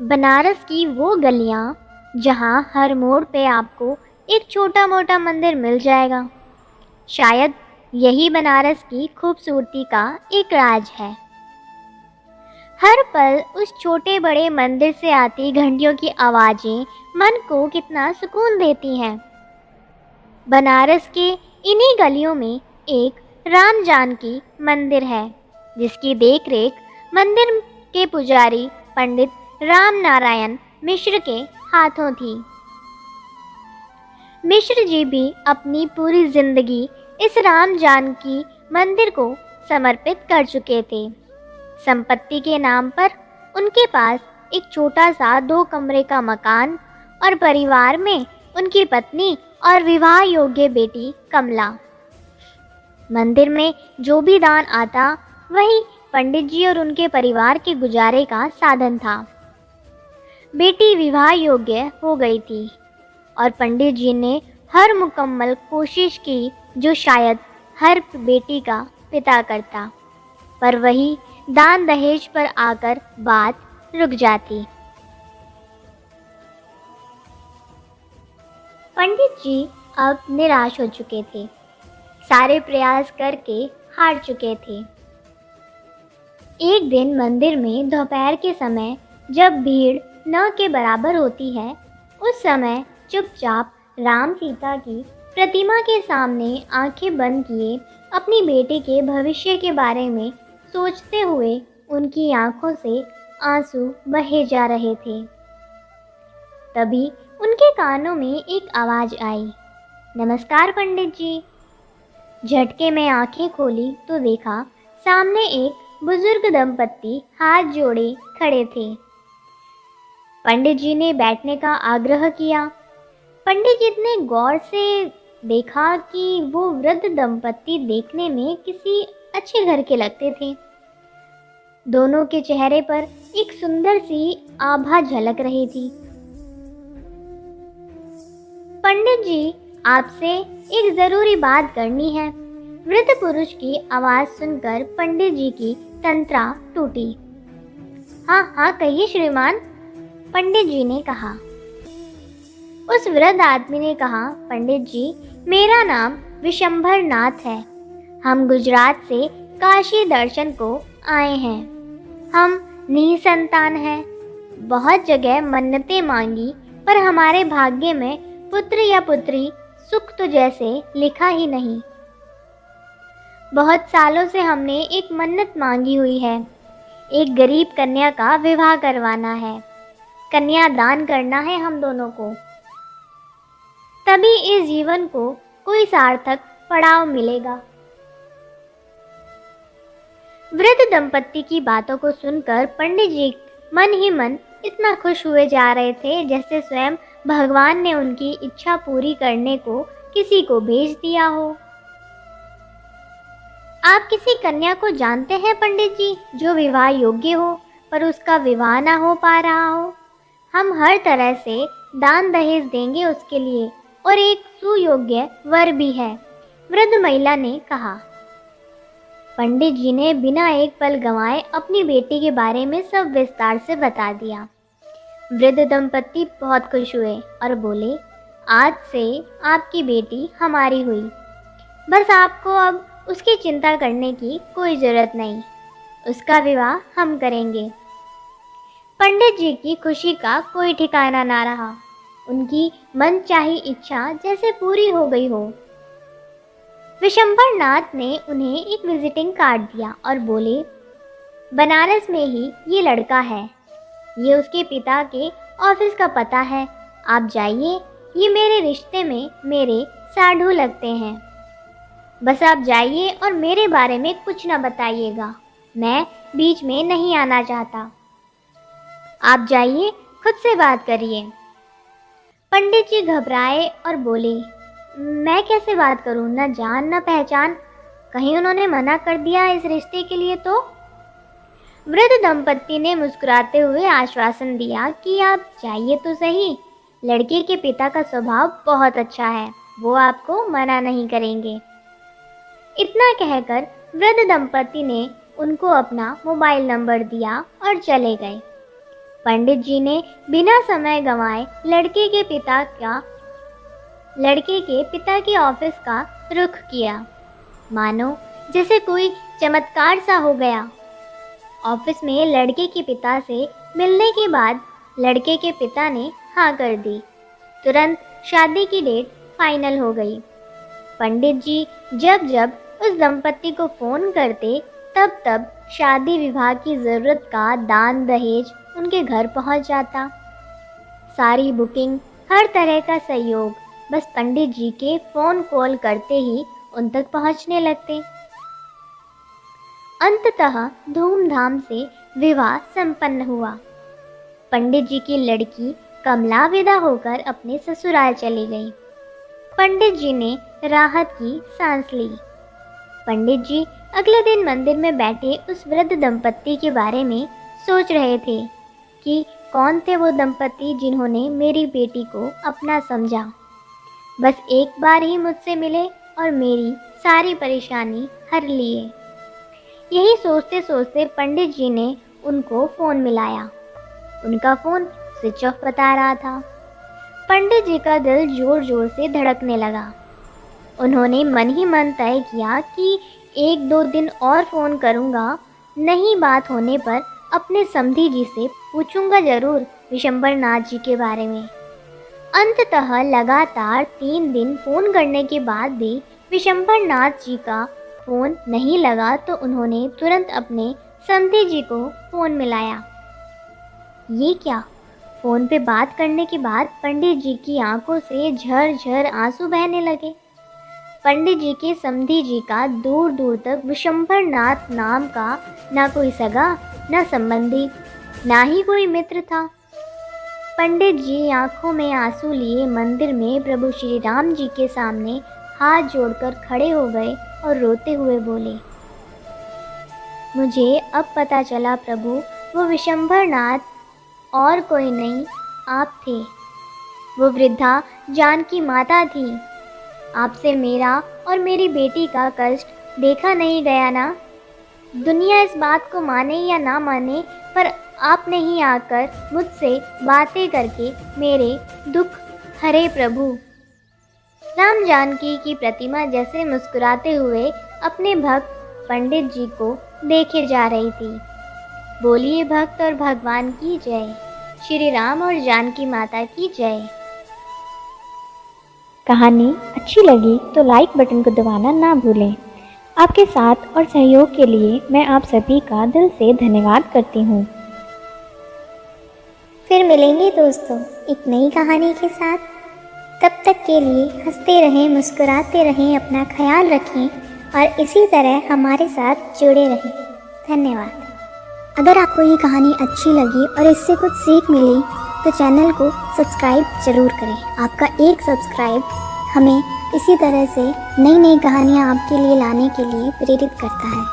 बनारस की वो गलियां जहां हर मोड़ पे आपको एक छोटा मोटा मंदिर मिल जाएगा, शायद यही बनारस की खूबसूरती का एक राज है। हर पल उस छोटे बड़े मंदिर से आती घंटियों की आवाजें मन को कितना सुकून देती हैं। बनारस के इन्हीं गलियों में एक राम जानकी मंदिर है, जिसकी देखरेख मंदिर के पुजारी पंडित राम नारायण मिश्र के हाथों थी। मिश्र जी भी अपनी पूरी जिंदगी इस राम जानकी मंदिर को समर्पित कर चुके थे। संपत्ति के नाम पर उनके पास एक छोटा सा 2 कमरे का मकान और परिवार में उनकी पत्नी और विवाह योग्य बेटी कमला। मंदिर में जो भी दान आता वही पंडित जी और उनके परिवार के गुजारे का साधन था। बेटी विवाह योग्य हो गई थी और पंडित जी ने हर मुकम्मल कोशिश की जो शायद हर बेटी का पिता करता, पर वही दान दहेज पर आकर बात रुक जाती। पंडित जी अब निराश हो चुके थे, सारे प्रयास करके हार चुके थे। एक दिन मंदिर में दोपहर के समय जब भीड़ न के बराबर होती है, उस समय चुपचाप राम सीता की प्रतिमा के सामने आंखें बंद किए अपनी बेटे के भविष्य के बारे में सोचते हुए उनकी आंखों से आंसू बहे जा रहे थे। तभी उनके कानों में एक आवाज आई, नमस्कार पंडित जी। झटके में आंखें खोली तो देखा सामने एक बुजुर्ग दंपत्ति हाथ जोड़े खड़े थे। पंडित जी ने बैठने का आग्रह किया। पंडित जी ने गौर से देखा कि वो वृद्ध दंपत्ति देखने में किसी अच्छे घर के लगते थे। दोनों के चेहरे पर एक सुंदर सी आभा झलक रही थी। पंडित जी, आपसे एक जरूरी बात करनी है। वृद्ध पुरुष की आवाज सुनकर पंडित जी की तंत्रा टूटी। हाँ हाँ कहिए श्रीमान, पंडित जी ने कहा। उस वृद्ध आदमी ने कहा, पंडित जी, मेरा नाम विशंभर नाथ है। हम गुजरात से काशी दर्शन को आए हैं। हम निसंतान हैं। बहुत जगह मन्नतें मांगी, पर हमारे भाग्य में पुत्र या पुत्री सुख तो जैसे लिखा ही नहीं। बहुत सालों से हमने एक मन्नत मांगी हुई है। एक गरीब कन्या का विवाह करवाना है। कन्या दान करना है हम दोनों को, तभी इस जीवन को कोई सार्थक पड़ाव मिलेगा। वृद्ध दंपत्ति की बातों को सुनकर पंडित जी मन ही मन इतना खुश हुए जा रहे थे जैसे स्वयं भगवान ने उनकी इच्छा पूरी करने को किसी को भेज दिया हो। आप किसी कन्या को जानते हैं पंडित जी, जो विवाह योग्य हो पर उसका विवाह ना हो पा रहा हो? हम हर तरह से दान दहेज देंगे उसके लिए, और एक सुयोग्य वर भी है, वृद्ध महिला ने कहा। पंडित जी ने बिना एक पल गंवाए अपनी बेटी के बारे में सब विस्तार से बता दिया। वृद्ध दंपत्ति बहुत खुश हुए और बोले, आज से आपकी बेटी हमारी हुई। बस आपको अब उसकी चिंता करने की कोई ज़रूरत नहीं। उसका विवाह हम करेंगे। पंडित जी की खुशी का कोई ठिकाना ना रहा। उनकी मनचाही इच्छा जैसे पूरी हो गई हो। विशंभर नाथ ने उन्हें एक विजिटिंग कार्ड दिया और बोले, बनारस में ही ये लड़का है। ये उसके पिता के ऑफिस का पता है। आप जाइए, ये मेरे रिश्ते में मेरे साढ़ू लगते हैं। बस आप जाइए और मेरे बारे में कुछ ना बताइएगा। मैं बीच में नहीं आना चाहता। आप जाइए, खुद से बात करिए। पंडित जी घबराए और बोले, मैं कैसे बात करूं? न जान न पहचान, कहीं उन्होंने मना कर दिया इस रिश्ते के लिए तो? वृद्ध दंपत्ति ने मुस्कुराते हुए आश्वासन दिया कि आप जाइए तो सही। लड़के के पिता का स्वभाव बहुत अच्छा है, वो आपको मना नहीं करेंगे। इतना कहकर वृद्ध दंपत्ति ने उनको अपना मोबाइल नंबर दिया और चले गए। पंडित जी ने बिना समय गंवाए लड़के के पिता के ऑफिस का रुख किया, मानो जैसे कोई चमत्कार सा हो गया। ऑफिस में लड़के के पिता से मिलने के बाद लड़के के पिता ने हाँ कर दी। तुरंत शादी की डेट फाइनल हो गई। पंडित जी जब जब उस दंपत्ति को फ़ोन करते तब तब शादी विवाह की ज़रूरत का दान दहेज उनके घर पहुंच जाता। सारी बुकिंग, हर तरह का सहयोग बस पंडित जी के फ़ोन कॉल करते ही उन तक पहुंचने लगते। अंततः धूमधाम से विवाह संपन्न हुआ। पंडित जी की लड़की कमला विदा होकर अपने ससुराल चली गई। पंडित जी ने राहत की सांस ली। पंडित जी अगले दिन मंदिर में बैठे उस वृद्ध दंपत्ति के बारे में सोच रहे थे कि कौन थे वो दंपत्ति जिन्होंने मेरी बेटी को अपना समझा। बस एक बार ही मुझसे मिले और मेरी सारी परेशानी हर लिए। यही सोचते सोचते पंडित जी ने उनको फ़ोन मिलाया। उनका फ़ोन स्विच ऑफ बता रहा था। पंडित जी का दिल जोर जोर से धड़कने लगा। उन्होंने मन ही मन तय किया कि 1-2 दिन और फ़ोन करूँगा, नहीं बात होने पर अपने समधी जी से पूछूंगा ज़रूर विशंबर नाथ जी के बारे में। अंततः लगातार 3 दिन फ़ोन करने के बाद भी विशंबर नाथ जी का फ़ोन नहीं लगा तो उन्होंने तुरंत अपने समधी जी को फ़ोन मिलाया। ये क्या? फ़ोन पे बात करने के बाद पंडित जी की आंखों से झरझर आंसू बहने लगे। पंडित जी के समधी जी का दूर दूर तक विशंबर नाथ नाम का ना कोई सगा, ना संबंधी, ना ही कोई मित्र था। पंडित जी आंखों में आंसू लिए मंदिर में प्रभु श्री राम जी के सामने हाथ जोड़कर खड़े हो गए और रोते हुए बोले, मुझे अब पता चला प्रभु, वो विशंबर नाथ और कोई नहीं आप थे। वो वृद्धा जानकी माता थी। आपसे मेरा और मेरी बेटी का कष्ट देखा नहीं गया ना। दुनिया इस बात को माने या ना माने, पर आपने ही आकर मुझसे बातें करके मेरे दुख हरे प्रभु। राम जानकी की प्रतिमा जैसे मुस्कुराते हुए अपने भक्त पंडित जी को देखे जा रही थी। बोलिए भक्त और भगवान की जय। श्री राम और जानकी माता की जय। कहानी अच्छी लगी तो लाइक बटन को दबाना ना भूलें। आपके साथ और सहयोग के लिए मैं आप सभी का दिल से धन्यवाद करती हूँ। फिर मिलेंगे दोस्तों एक नई कहानी के साथ। तब तक के लिए हंसते रहें, मुस्कुराते रहें, अपना ख्याल रखें और इसी तरह हमारे साथ जुड़े रहें। धन्यवाद। अगर आपको ये कहानी अच्छी लगी और इससे कुछ सीख मिली तो चैनल को सब्सक्राइब ज़रूर करें। आपका एक सब्सक्राइब हमें इसी तरह से नई नई कहानियाँ आपके लिए लाने के लिए प्रेरित करता है।